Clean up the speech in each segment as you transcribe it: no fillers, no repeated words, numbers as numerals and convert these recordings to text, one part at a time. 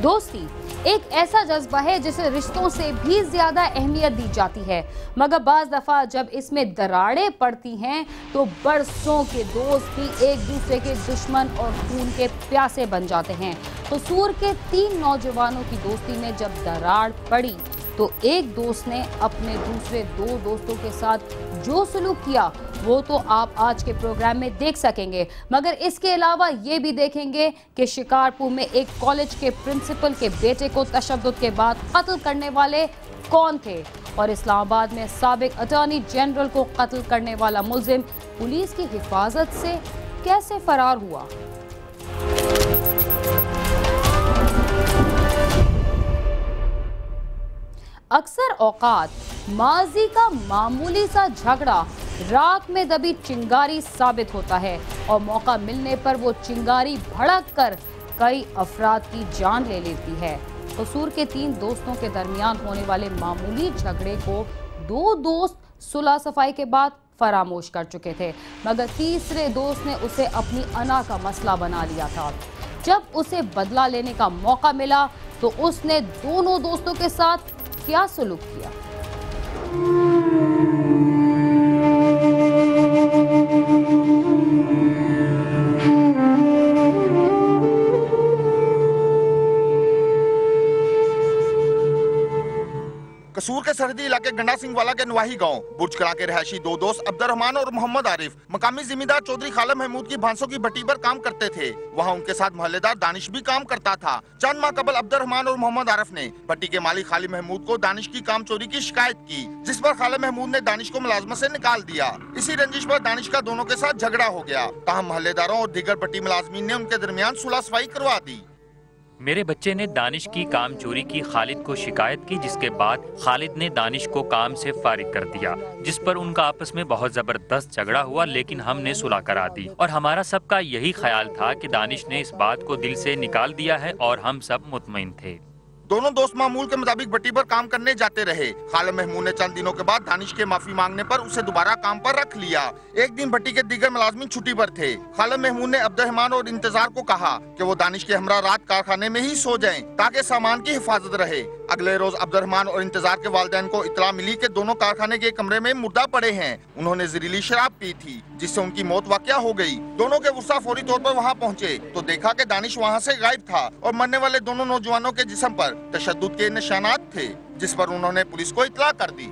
दोस्ती एक ऐसा जज्बा है जिसे रिश्तों से भी ज्यादा अहमियत दी जाती है, मगर बाज दफा जब इसमें दरारें पड़ती हैं तो बरसों के दोस्त भी एक दूसरे के दुश्मन और खून के प्यासे बन जाते हैं। कसूर के 3 नौजवानों की दोस्ती में जब दरार पड़ी तो एक दोस्त ने अपने दूसरे 2 दोस्तों के साथ जो सलूक किया वो तो आप आज के प्रोग्राम में देख सकेंगे, मगर इसके अलावा ये भी देखेंगे कि शिकारपुर में एक कॉलेज के प्रिंसिपल के बेटे को तशद्दुद के बाद कत्ल करने वाले कौन थे और इस्लामाबाद में साबिक अटॉर्नी जनरल को कत्ल करने वाला मुल्जिम पुलिस की हिफाजत से कैसे फरार हुआ। अक्सर औकात माजी का मामूली सा झगड़ा राख में दबी चिंगारी साबित होता है और मौका मिलने पर वो चिंगारी भड़क कर कई अफराद की जान ले लेती है। कसूर के 3 दोस्तों के दरमियान होने वाले मामूली झगड़े को 2 दोस्त सुलह सफाई के बाद फरामोश कर चुके थे, मगर तीसरे दोस्त ने उसे अपनी अना का मसला बना लिया था। जब उसे बदला लेने का मौका मिला तो उसने दोनों दोस्तों के साथ क्या सलूक किया। कसूर के सरहदी इलाके गंडा सिंह वाला के नवाही गांव बुर्ज कला के रहायशी 2 दोस्त अब्दुर्रहमान और मोहम्मद आरिफ मकामी जिम्मेदार चौधरी खालिद महमूद की भांसों की भट्टी पर काम करते थे। वहां उनके साथ मोहल्लेदार दानिश भी काम करता था। चंद माह कबल अब्दुर्रहमान और मोहम्मद आरिफ ने भट्टी के मालिक खालिद महमूद को दानिश की काम चोरी की शिकायत की, जिस पर खालिद महमूद ने दानिश को मुलाजमत से निकाल दिया। इसी रंजिश पर दानिश का दोनों के साथ झगड़ा हो गया। ताहम मोहल्लेदारों और दीगर भट्टी मुलाजमीन ने उनके दरमियान सुलह सफाई करवा दी। मेरे बच्चे ने दानिश की काम चोरी की खालिद को शिकायत की, जिसके बाद खालिद ने दानिश को काम से फारिग कर दिया, जिस पर उनका आपस में बहुत जबरदस्त झगड़ा हुआ, लेकिन हमने सुलह करा दी और हमारा सबका यही ख्याल था कि दानिश ने इस बात को दिल से निकाल दिया है और हम सब मुतमईन थे। दोनों दोस्त मामूल के मुताबिक भट्टी पर काम करने जाते रहे। खालिद महमूद ने चंद दिनों के बाद दानिश के माफी मांगने पर उसे दोबारा काम पर रख लिया। एक दिन भट्टी के दीगर मुलाजमीन छुट्टी पर थे। खालिद महमूद ने अब्दुर्रहमान और इंतजार को कहा कि वो दानिश के हमरा रात कारखाने में ही सो जाएं ताकि सामान की हिफाजत रहे। अगले रोज अब्दुर्रहमान और इंतजार के वालिदैन को इतला मिली कि दोनों कारखाने के कमरे में मुर्दा पड़े हैं। उन्होंने जहरीली शराब पी थी जिससे उनकी मौत वाक़या हो गई। दोनों के वर्सा फौरी तौर पर वहां पहुंचे तो देखा कि दानिश वहां से गायब था और मरने वाले दोनों नौजवानों के जिस्म पर तशद्दुद के निशानात थे, जिस पर उन्होंने पुलिस को इतला कर दी।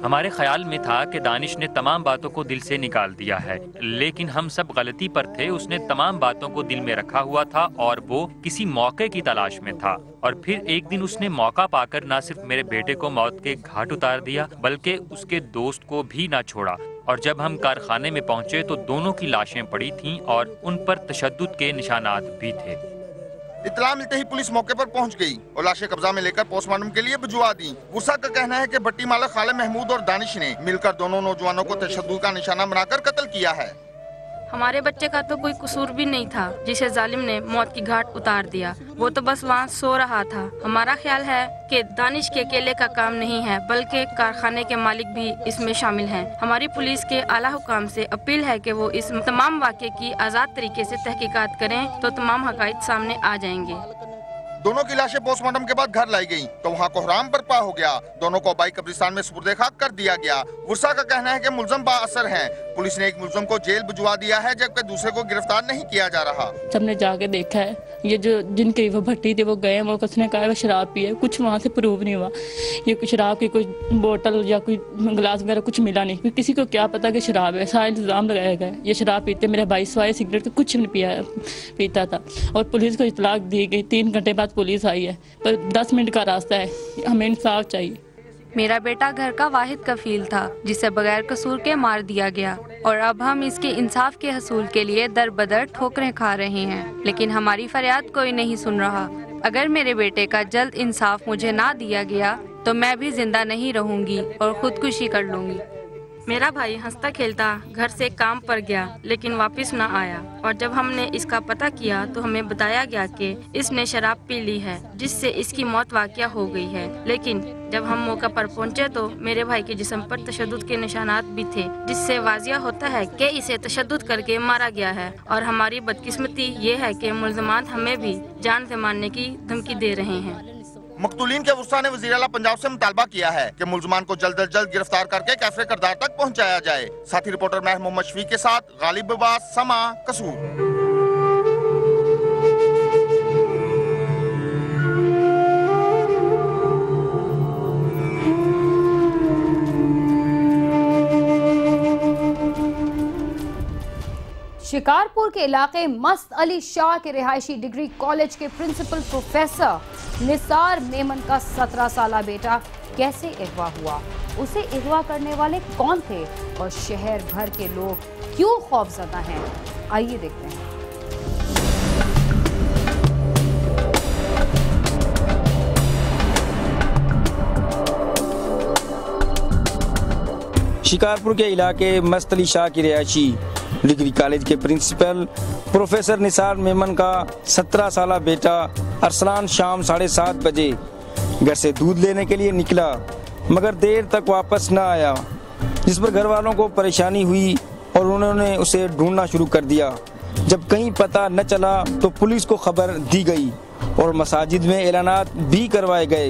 हमारे ख्याल में था कि दानिश ने तमाम बातों को दिल से निकाल दिया है, लेकिन हम सब गलती पर थे। उसने तमाम बातों को दिल में रखा हुआ था और वो किसी मौके की तलाश में था। और फिर एक दिन उसने मौका पाकर न सिर्फ मेरे बेटे को मौत के घाट उतार दिया, बल्कि उसके दोस्त को भी ना छोड़ा। और जब हम कारखाने में पहुंचे तो दोनों की लाशें पड़ी थीं और उन पर तशद्दुद के निशानात भी थे। इतला मिलते ही पुलिस मौके पर पहुंच गई और लाशें कब्जा में लेकर पोस्टमार्टम के लिए भिजवा दी। वर्सा का कहना है कि भट्टी मालिक खालिद महमूद और दानिश ने मिलकर दोनों नौजवानों को तशद्दुद का निशाना बनाकर कत्ल किया है। हमारे बच्चे का तो कोई कसूर भी नहीं था जिसे जालिम ने मौत की घाट उतार दिया। वो तो बस वहाँ सो रहा था। हमारा ख्याल है कि दानिश के अकेले का काम नहीं है, बल्कि कारखाने के मालिक भी इसमें शामिल हैं। हमारी पुलिस के आला हुकाम से अपील है कि वो इस तमाम वाक़े की आज़ाद तरीके से तहकीकात करें तो तमाम हक़ाइक़ सामने आ जाएंगे। दोनों की लाशें पोस्टमार्टम के बाद घर लाई गईं, तो वहाँ कोहराम बर्पा हो गया। दोनों को बाई कब्रिस्तान में सुपुर्द खाक कर दिया गया। वर्सा का कहना है कि मुल्ज़म बाअसर हैं। पुलिस ने एक मुल्ज़म को जेल भिजवा दिया है, जबकि दूसरे को गिरफ्तार नहीं किया जा रहा। सबने जाके देखा है, ये जो जिनकी वो भट्टी थी वो गए, वो किसने कहा वो शराब पिए, कुछ वहाँ से प्रूव नहीं हुआ। ये शराब की कोई बोतल या कोई गिलास वगैरह कुछ मिला नहीं। किसी को क्या पता कि शराब है, सारा इल्ज़ाम लगाया गया ये शराब पीते। मेरा भाई सवाए सिगरेट तो कुछ नहीं पीता था और पुलिस को इतलाक दी गई। 3 घंटे बाद पुलिस आई है, पर 10 मिनट का रास्ता है। हमें इंसाफ चाहिए। मेरा बेटा घर का वाहिद कफील था जिसे बगैर कसूर के मार दिया गया और अब हम इसके इंसाफ के हसूल के लिए दर बदर ठोकरें खा रहे हैं, लेकिन हमारी फरियाद कोई नहीं सुन रहा। अगर मेरे बेटे का जल्द इंसाफ मुझे ना दिया गया तो मैं भी जिंदा नहीं रहूंगी और खुदकुशी कर लूंगी। मेरा भाई हंसता खेलता घर से काम पर गया लेकिन वापस न आया और जब हमने इसका पता किया तो हमें बताया गया कि इसने शराब पी ली है जिससे इसकी मौत वाक़या हो गई है। लेकिन जब हम मौका पर पहुंचे तो मेरे भाई के जिस्म पर तशद्दुद के निशानात भी थे जिससे वाजिया होता है कि इसे तशद्दुद करके मारा गया है। और हमारी बदकिस्मती ये है कि मुल्ज़िमान हमें भी जान से मारने की धमकी दे रहे हैं। मकतूलीन के वुस्ता ने वज़ीर आला पंजाब से मुतालबा किया है कि मुल्ज़िमान को जल्द अज जल्द गिरफ्तार करके कैफे करदार तक पहुंचाया जाए। साथी रिपोर्टर महर मोहम्मद शफीक के साथ गालिब अब्बास, समा, कसूर। शिकारपुर के इलाके मस्त अली शाह के रिहायशी डिग्री कॉलेज के प्रिंसिपल प्रोफेसर निसार मेमन का 17 साला बेटा कैसे अगवा हुआ, उसे अगवा करने वाले कौन थे और शहर भर के लोग क्यों खौफजदा हैं, आइए देखते हैं। शिकारपुर के इलाके मस्त अली शाह की रिहायशी डिग्री कॉलेज के प्रिंसिपल प्रोफेसर निसार मेमन का 17 साला बेटा अरसलान शाम 7:30 बजे घर से दूध लेने के लिए निकला मगर देर तक वापस न आया, जिस पर घर वालों को परेशानी हुई और उन्होंने उसे ढूंढना शुरू कर दिया। जब कहीं पता न चला तो पुलिस को खबर दी गई और मसाजिद में ऐलानात भी करवाए गए,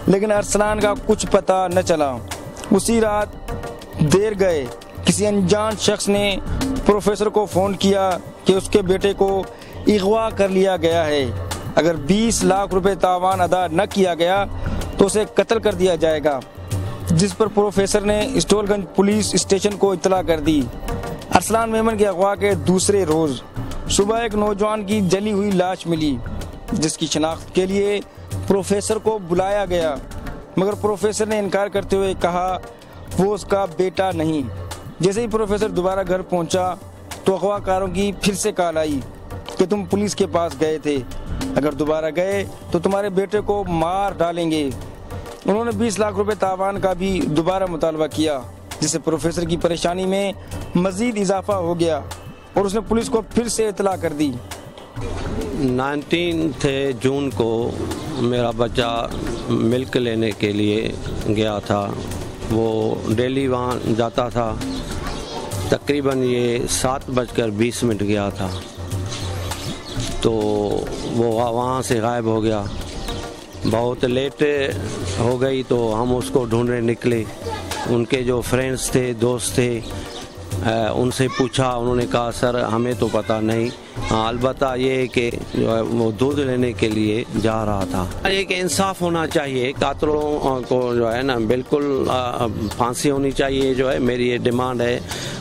लेकिन अरसलान का कुछ पता न चला। उसी रात देर गए किसी अनजान शख्स ने प्रोफेसर को फ़ोन किया कि उसके बेटे को अगवा कर लिया गया है, अगर 20 लाख रुपए तावान अदा न किया गया तो उसे कत्ल कर दिया जाएगा, जिस पर प्रोफेसर ने स्टोलगंज पुलिस स्टेशन को इत्तला कर दी। अरसलान मेमन के अगवा के दूसरे रोज़ सुबह एक नौजवान की जली हुई लाश मिली, जिसकी शनाख्त के लिए प्रोफेसर को बुलाया गया, मगर प्रोफेसर ने इनकार करते हुए कहा वो उसका बेटा नहीं। जैसे ही प्रोफेसर दोबारा घर पहुंचा तो अगवाकारों की फिर से कॉल आई कि तुम पुलिस के पास गए थे, अगर दोबारा गए तो तुम्हारे बेटे को मार डालेंगे। उन्होंने 20 लाख रुपए तावान का भी दोबारा मुतालबा किया, जिससे प्रोफेसर की परेशानी में मजीद इजाफा हो गया और उसने पुलिस को फिर से इतला कर दी। 19 जून को मेरा बच्चा मिल्क लेने के लिए गया था, वो डेली वहाँ जाता था, तकरीबन ये 7:20 गया था, तो वो वहाँ से गायब हो गया। बहुत लेट हो गई तो हम उसको ढूंढने निकले। उनके जो फ्रेंड्स थे, दोस्त थे, उनसे पूछा, उन्होंने कहा सर हमें तो पता नहीं, अलबत्ता ये कि जो है वो दूध लेने के लिए जा रहा था। एक इंसाफ होना चाहिए, कातलों को जो है ना बिल्कुल फांसी होनी चाहिए, जो है मेरी ये डिमांड है।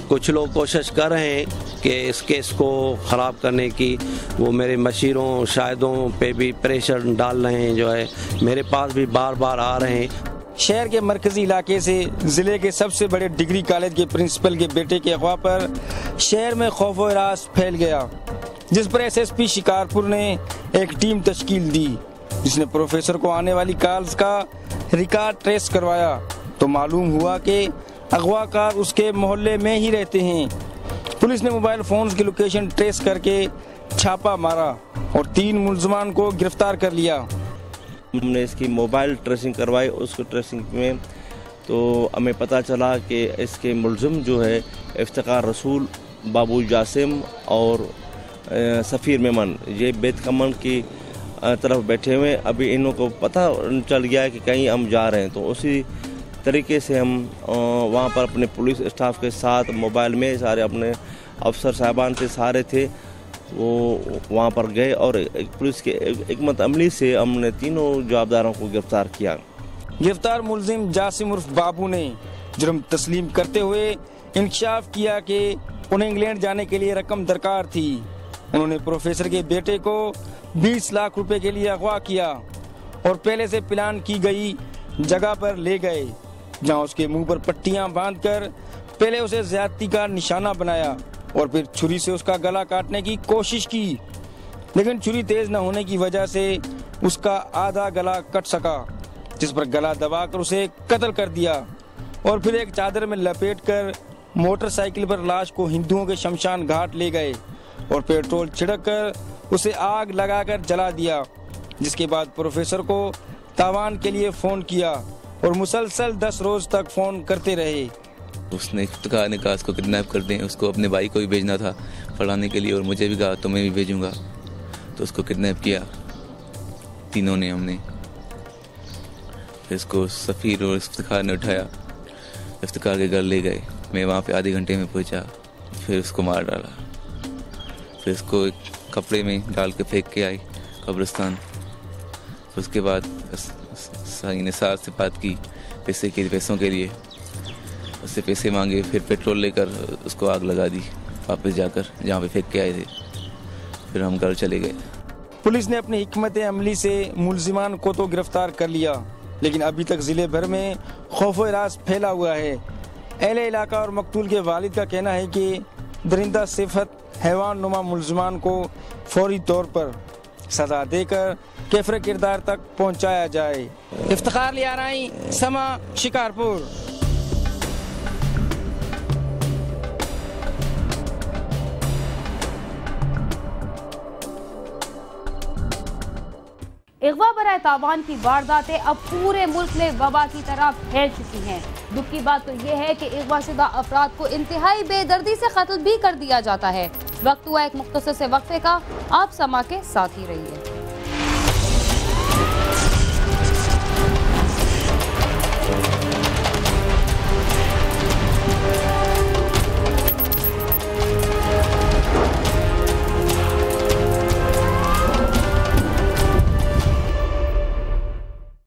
कुछ लोग कोशिश कर रहे हैं कि इस केस को ख़राब करने की, वो मेरे मशीरों शाहिदों पे भी प्रेशर डाल रहे हैं, जो है मेरे पास भी बार बार आ रहे हैं। शहर के मरकजी इलाके से ज़िले के सबसे बड़े डिग्री कॉलेज के प्रिंसिपल के बेटे के अगवा पर शहर में खौफ व हरास फैल गया, जिस पर एसएसपी शिकारपुर ने एक टीम तश्कील दी, जिसने प्रोफेसर को आने वाली कॉल्स का रिकॉर्ड ट्रेस करवाया तो मालूम हुआ कि अगवाकार उसके मोहल्ले में ही रहते हैं। पुलिस ने मोबाइल फ़ोन्स की लोकेशन ट्रेस करके छापा मारा और 3 मुल्ज़िमान को गिरफ्तार कर लिया। हमने इसकी मोबाइल ट्रेसिंग करवाई, उसको ट्रेसिंग में तो हमें पता चला कि इसके मुलज़िम जो है इफ्तिकार रसूल, बाबू जासिम और सफ़ीर मेमन, ये बेत कमन की तरफ बैठे हुए। अभी इन्हों को पता चल गया है कि कहीं हम जा रहे हैं, तो उसी तरीके से हम वहाँ पर अपने पुलिस स्टाफ के साथ मोबाइल में सारे अपने अफसर साहबान थे, सारे थे, वो वहाँ पर गए और पुलिस के हिकमत अमली से हमने तीनों जवाबदारों को गिरफ्तार किया। गिरफ्तार मुलजिम जासिम उर्फ बाबू ने जुर्म तस्लीम करते हुए इंकशाफ किया कि उन्हें इंग्लैंड जाने के लिए रकम दरकार थी। उन्होंने प्रोफेसर के बेटे को 20 लाख रुपए के लिए अगवा किया और पहले से प्लान की गई जगह पर ले गए, जहां उसके मुंह पर पट्टियां बांधकर पहले उसे ज्यादती का निशाना बनाया और फिर छुरी से उसका गला काटने की कोशिश की, लेकिन छुरी तेज न होने की वजह से उसका आधा गला कट सका, जिस पर गला दबाकर उसे कत्ल कर दिया। और फिर एक चादर में लपेटकर मोटरसाइकिल पर लाश को हिंदुओं के शमशान घाट ले गए और पेट्रोल छिड़ककर उसे आग लगाकर जला दिया। जिसके बाद प्रोफेसर को तावान के लिए फ़ोन किया और मुसलसल 10 रोज़ तक फ़ोन करते रहे। उसने इफ्तिकार ने कहा उसको किडनैप कर दें, उसको अपने भाई को भी भेजना था पढ़ाने के लिए और मुझे भी कहा तुम्हें भी भेजूंगा। तो उसको किडनैप किया तीनों ने, हमने फिर इसको सफ़ीर और इफ्तिकार ने उठाया, इफ्तिकार के घर ले गए। मैं वहाँ पे आधे घंटे में पहुँचा, फिर उसको मार डाला। फिर उसको एक कपड़े में डाल के फेंक के आई कब्रिस्तान। उसके बाद निसार से बात की पैसों के लिए, उससे पैसे मांगे, फिर पेट्रोल लेकर उसको आग लगा दी वापस जाकर जहाँ पे फेंक के आए थे। फिर हम घर चले गए। पुलिस ने अपनी हिकमत अमली से मुलजिमान को तो गिरफ्तार कर लिया, लेकिन अभी तक जिले भर में खौफ-ए-रास फैला हुआ है। अहले इलाका और मकतूल के वालिद का कहना है कि दरिंदा सिफत हैवान नुमा मुलजिमान को फौरी तौर पर सजा देकर कैफरे किरदार तक पहुंचाया जाए। इफ्तिखार लियाराई, समा, शिकारपुर। अगवा बराए तावान की वारदातें अब पूरे मुल्क में वबा की तरह फैल चुकी हैं। दुख की बात तो यह है कि अगवाशुदा अफराद को इंतहाई बेदर्दी से कत्ल भी कर दिया जाता है। वक्त हुआ एक मुख्तसर से वक्फे का, आप समा के साथ ही रहिए।